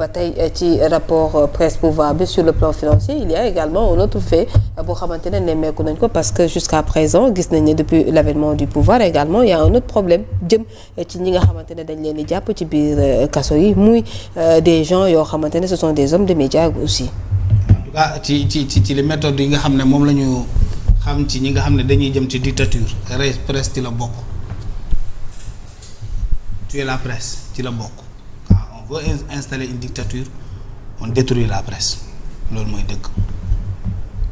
ba tey ci rapport presse pouvoir bi sur le plan financier il y a également un autre fait boo xamante ne nemmeeku nañ ko parce que jusqu'à présent gis nañ ne depuis l'avènement du pouvoir également il y a un autre problème jëm ci ñi nga xamante ne dañ leen di jàpp ci biir kaso yi muy des gens yoo xamante ne ce sont des hommes de médias aussi. en tout cas ci les méthodes yi nga xam ne moom la ñu xam ci ñi nga xam ne dañuy jëm ci dictature presse ci la bokk. tuer la presse ci la bokk quand on veut installer une dictature on détruit la presse loolu mooy dëgg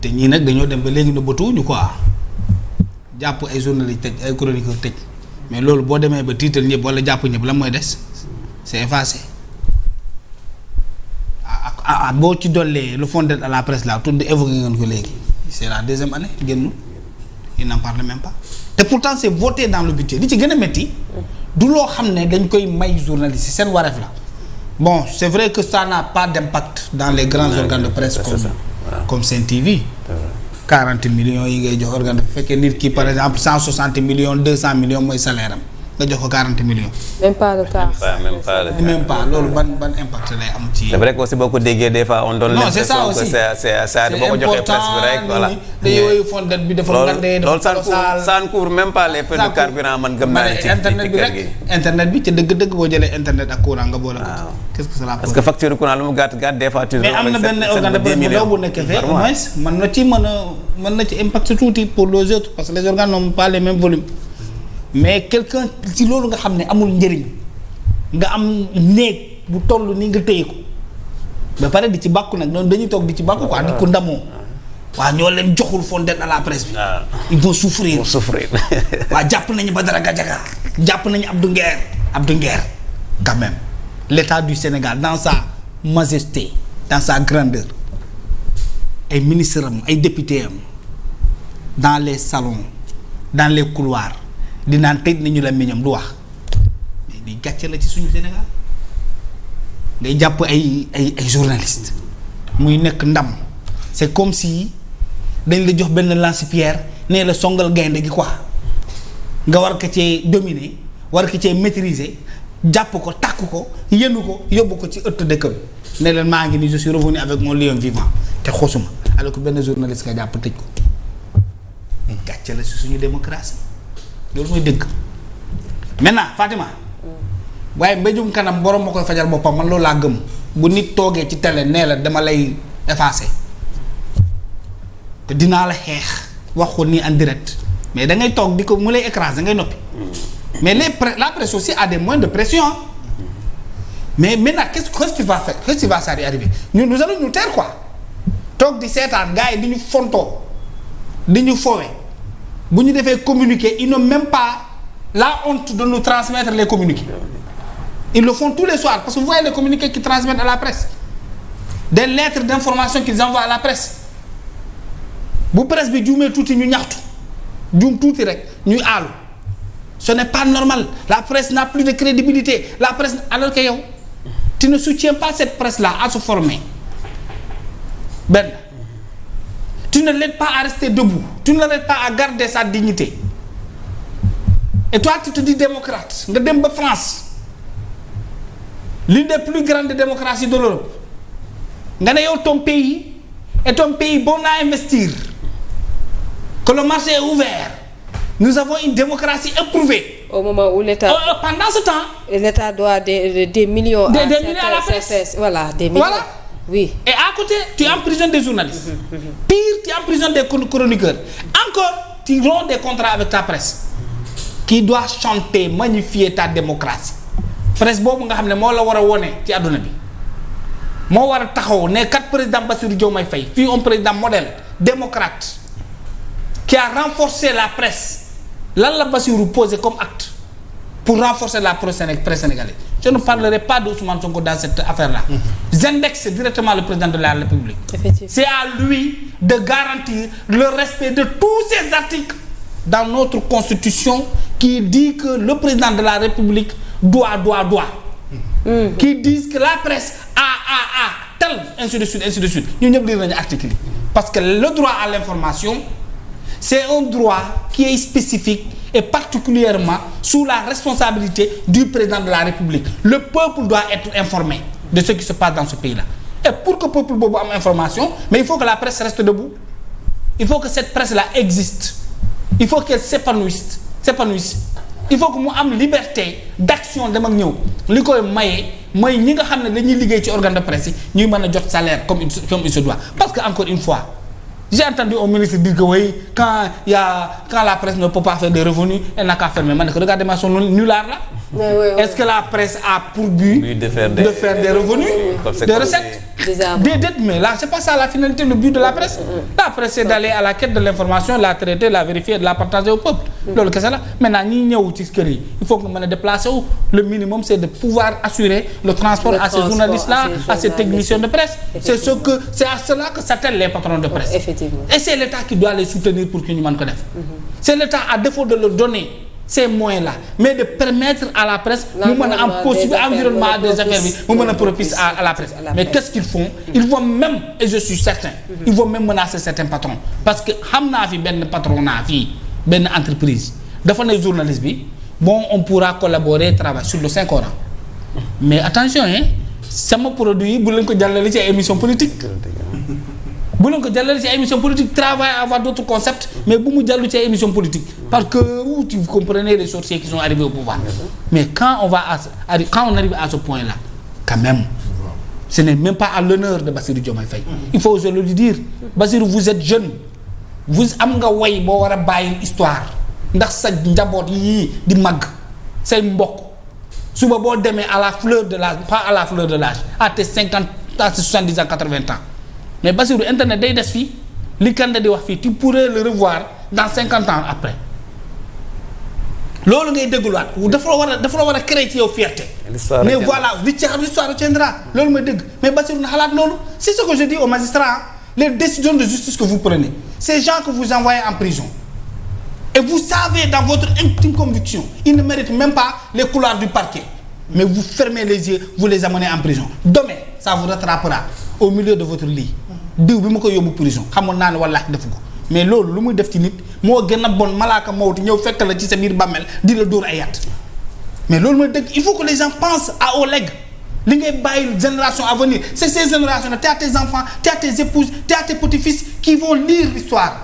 te ñii nag dañoo dem ba léegi ne bëtuwuñu quoi jàpp ay journalistes tëj ay chroniqueurs tëj mais loolu boo demee ba tiital ñëpp wala jàpp ñëpp la mooy des c'est effacé boo ci dollee le fonds d'aide à la presse là tudd évoqué ngeen ko léegi c'est la deuxième année génn il n'en parle même pas te pourtant c'est voté dans le budget li ci gën a métti du loo xam ne dañ koy may journaliste yi seen wareef la bon c'est vrai que ça n'a pas d'impact dans les grands organes de presse comme Sen TV 40 millions yi ngay jox organe bu fekkee nit ki par exemple 160 millions 200 millions mooy salaire am nga jox ko 40 millions. même pas le cas. même pas loolu ban impact lay am ci. c'est vrai que aussi boo ko déggee des fois on donne l'impression que c'est boo ko joxee presse bi rek voilà. te yooyu fondet bi dafa ngandee dafa loolu ça ne couvre même pas les frais de carburant man gëm naa ne ci kër gi. internet bi ca dëgg-dëgg boo jëlee internet ak courant nga boole ko. qu'est-ce que cela parce que facture courant lu mu gàtt des fois. mais am na benn organe de presse bu ndaw bu nekkee fee au moins mën na ci impact tuuti pour les autres parce que les organes n'ont pas les mêmes volumes. mais quelqu'un ci loolu nga xam ne amul njëriñ nga am néeg bu toll ni nga téye ko ba pare di ci bàkku nag noonu dañuy toog di ci bàkku quoi di ko ndamoo waaw ñoo leen joxul fonds d'aide à la presse bi. ils vont souffrir. waaw jàpp nañu Badara Gadiaga jàpp nañu Abdou Nguer quand même l'État du Sénégal dans sa majesté dans sa grandeur ay ministres am ay députés am dans les salons dans les couloirs. di naan tëj nañu la miñam du wax mais di gàcce la ci suñu Sénégal ngay jàpp ay journalistes muy nekk ndam c'est comme si dañ la jox benn lance-pierre nee la songal gaynde gi quoi nga war ko cee dominer war ko cee maîtriser jàpp ko takk ko yenu ko yóbbu ko ci ëtt dëkkam ne leen maa ngi ni je suis revenu avec mon lion vivant te xosuma alors que benn journaliste nga jàpp tëj ko mais gàcce la ci suñu démocratie. loolu mooy dëgg maintenant Fatima waaye mbéjum kanam borom ma koy fajal boppam man loolu laa gëm bu nit toogee ci télé nee la dama lay effacer te dinaa la xeex wax ko nii en direct mais da ngay toog di ko mu lay écraser da ngay noppi mais la presse aussi a des moyens de pression mais maintenant qu'est-ce que tu vas faire qu'est-ce qui va arriver nous allons nous taire quoi toog di seetaan gars yi di ñu fontoo di ñu fowe bu ñu defee communiquer ils n'ont même pas la honte de nous transmettre les communiqués ils le font tous les soirs parce que vous voyez les communiqués qu'ils transmettent à la presse des lettres d'information qu'ils envoient à la presse bu presse bi juumee tuuti ñu ñaxtu juum tuuti rek ñuy aalu ce n'est pas normal la presse n'a plus de crédibilité la presse alors que yow tu ne soutiens pas cette presse-là à se former benn tu ne l'aides pas à rester debout tu ne l'aides pas à garder sa dignité et toi tu te dis démocrate nga dem ba France l'une des plus grandes démocraties de l'Europe nga ne yow ton pays est un pays bon à investir que le marché est ouvert nous avons une démocratie éprouvée au moment où l'État pendant ce temps l'État doit des millions des millions à la presse voilà des millions voilà. Oui. Et à côté, tu emprisonnes des journalistes. Pire, tu emprisonnes des chroniqueurs. Encore, tu romps des contrats avec ta presse. Qui doit chanter, magnifier ta démocratie. Presse boobu nga xam ne moo la war a wone ci àdduna bi moo war a taxaw ne kat président Bassirou Diomaye Faye fii un président modèle démocrate qui a renforcé la presse. Lan la Bassirou posé comme acte pour renforcer la presse sénégalaise. Je ne parlerai pas d'Ousmane Sonko dans cette affaire-là. J'indexe directement le président de la République. C'est à lui de garantir le respect de tous ces articles dans notre constitution qui dit que le président de la République doit. Qui disent que la presse a tel, ainsi de suite. Nous ñëpp lire nañu article yi. Parce que le droit à l'information, c'est un droit qui est spécifique et particulièrement sous la responsabilité du président de la République. Le peuple doit être informé. de ce qui se passe dans ce pays-là. Et pour que peuple boobu am information, mais il faut que la presse reste debout. Il faut que cette presse-là existe. Il faut qu'elle s'épanouisse. Il faut que mu am liberté d'action dem ak ñëw li koy maye mooy ñi nga xam ne dañuy liggéey ci organe de presse yi ñuy mën a jot salaire comme il se doit. Parce que encore une fois j'ai entendu un ministre dire que oui quand la presse ne peut pas faire de revenus elle n'a qu'à fermer. Ma ne ko regardez-moi son nullard là. Est-ce que la presse a pour but de faire des revenus, des recettes? Mais là c'est pas ça la finalité, le but de la presse. La presse c'est d'aller à la quête de l'information, la traiter, la vérifier, de la partager au peuple. Loolu kese la. Maintenant ñi ñëw ci kër yi il faut que mën a déplacer wu. Le minimum c'est de pouvoir assurer le transport à ces journalistes là, à ces techniciens de presse. C'est à cela que s'attellent les patrons de presse. Effectivement. Et c'est l'État qui doit les soutenir pour que ñu mën ko def. C'est l'État à défaut de leur donner ces moyens-là, mais de permettre à la presse mu mën a am possible environnement des affaires bi mu mën a propice à la presse. Mais qu'est-ce qu'ils font? Ils vont même, et je suis certain, ils vont même menacer certains patrons. Parce que xam naa fi benn patronat fii benn entreprise dafa ne journaliste bi bon on pourra collaborer travailler sur le Saint-Coran. Mais attention sama produit bu leen ko jàllale ci ay émission politique. Bu leen ko jàllale ci ay émission politique, travaille à avoir d'autres concepts, mais bu mu jàllu ci ay émission politique. Parce que vous comprenez les sorciers qui sont arrivés au pouvoir. Mais quand on arrive à ce point-là, quand même, ce n'est même pas à l'honneur de Bassirou Diomaye Faye. Il faut oser le dire. Bassirou, vous êtes jeune. Vous am nga way boo war a bàyyi histoire ndax sa njaboot yii di màgg say mbokk suba boo demee à la fleur de l'âge, pas à la fleur de l'âge, à tes 50, à tes 70 ans, 80 ans. Mais Bassirou internet day des fii li Kandé di wax fii tu pourrais le revoir dans 50 ans après. Loolu ngay dégluwaat dafa la war a créer ci yow fierté. Mais voilà l'histoire retiendra. Loolu mooy dëgg mais Bassirou na xalaat loolu. C'est ce que je dis aux magistrats. Les décisions de justice que vous prenez, ces gens que vous envoyez en prison, et vous savez dans votre intime conviction, ils ne méritent même pas les couloirs du parquet. Mais vous fermez les yeux, vous les amenez en prison. Demain, ça vous rattrapera au milieu de votre lit. Diw bi ma ko yóbbu prison xamoon naa ne wallaahi defu ko mais loolu lu muy def ci nit moo gën a bon malaaka mawti ñëw fekk la ci sa biir bàmmeel di la dóor ay yat. Mais loolu mooy dëgg il faut que les gens pensent aux legs. Li ngay bàyyi génération à venir, c'est ces générations là, tu as tes enfants, tu as tes épouses, tu as tes petits-fils qui vont lire l'histoire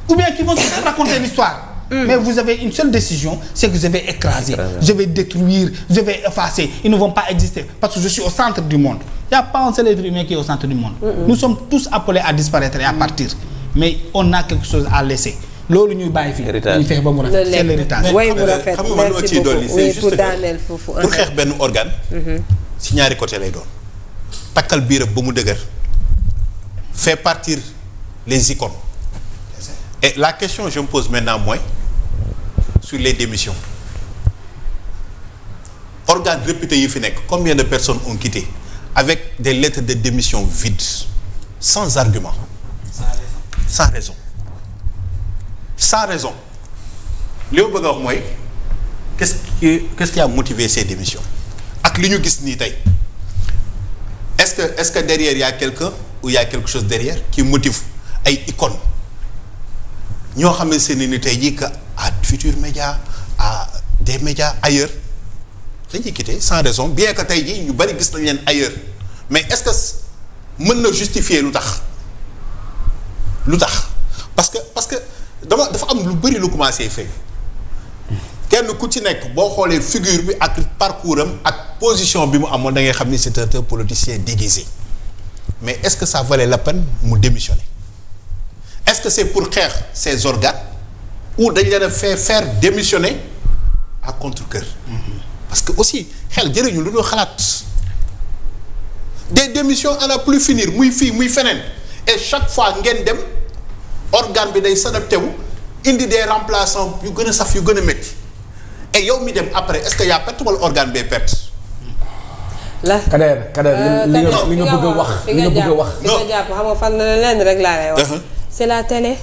ou bien qui vont se raconter l'histoire. Mais vous avez une seule décision, c'est que je vais écraser, je vais détruire, je vais effacer, ils ne vont pas exister parce que je suis au centre du monde. Il n'y a pas un seul être humain qui est au centre du monde. Nous sommes tous appelés à disparaître et à partir, mais on a quelque chose à laisser. Loolu ñuy bàyyi fii dañuy fexe ba mu rafet, c'est l'héritage. Xam nga lu ma ciy dolli c'est juste que pour xeex benn organe si ñaari côté lay doon takkal biiram ba mu dëgër fait partir les icônes et la question je me pose maintenant mooy sur les démissions organes réputés yi fi nekk combien de personnes ont quitté avec des lettres de démission vides sans argument sans raison li ma bëgg a wax mooy qu'est-ce qui a motivé ces démissions ak li ñu gis nii tey est-ce que derrière il y a quelqu'un ou il y a quelque chose derrière qui motive ay icônes ñoo xam ne seen ni tey jii que à Futurs Médias à des médias ailleurs dañuy quitter sans raison bien que tey jii ñu bari gis nañ leen ailleurs mais est-ce que mën na justifier lu tax parce que dafa am lu bari lu commencé feeñ kenn ku ci nekk boo xoolee figure bi ak parcours am ak position bi mu amoon da ngay xam ni c'est un politicien déguisé mais est-ce que ça valait la peine mu démissionner est-ce que c'est pour xeex ces organes ou dañ leen a fait faire démissionner à contre-cœur parce que aussi xel jëriñu lu dul xalaat des démissions à la plus finir muy fii muy feneen et chaque fois ngeen dem organe bi day s'adapté wu indi des remplaçants yu gën a saf yu gën a métti et yow mi dem après est-ce que yaa perte wala organe bee perte. la Kader li nga bëgg a wax li nga bëgg a wax. non nga jàpp xam nga fan la leen rek laa lay wax. c'est la télé.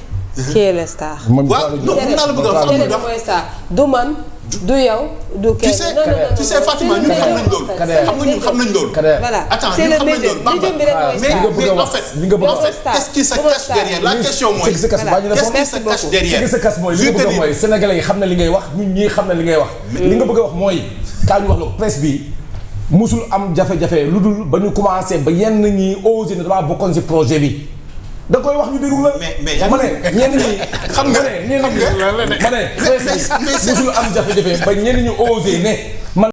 qui est le star. waaw non mun naa la bëgg a wax télé mooy star du man du yow du kenn. tu sais Fatima ñun xam nañ loolu. xam nañ loolu. voilà c'est le médium mais en fait qu'est-ce qui se cache derrière la question mooy. qu'est-ce qui se cache derrière. ce qui se cache mooy li nga bëgg a mooy sénégalais yi xam na li ngay wax ñun ñii xam na li ngay wax. li nga bëgg a wax mooy kaa ñu wax la presse bi musul am jafe-jafe lu dul ba ñu commencé ba yenn ñi osé ne damaa bokkoon ci projet bi da koy wax ñu déglu la. mais ma ne ñenn ñi xam nga ne musul am jafe-jafe ba ñenn ñi osé ne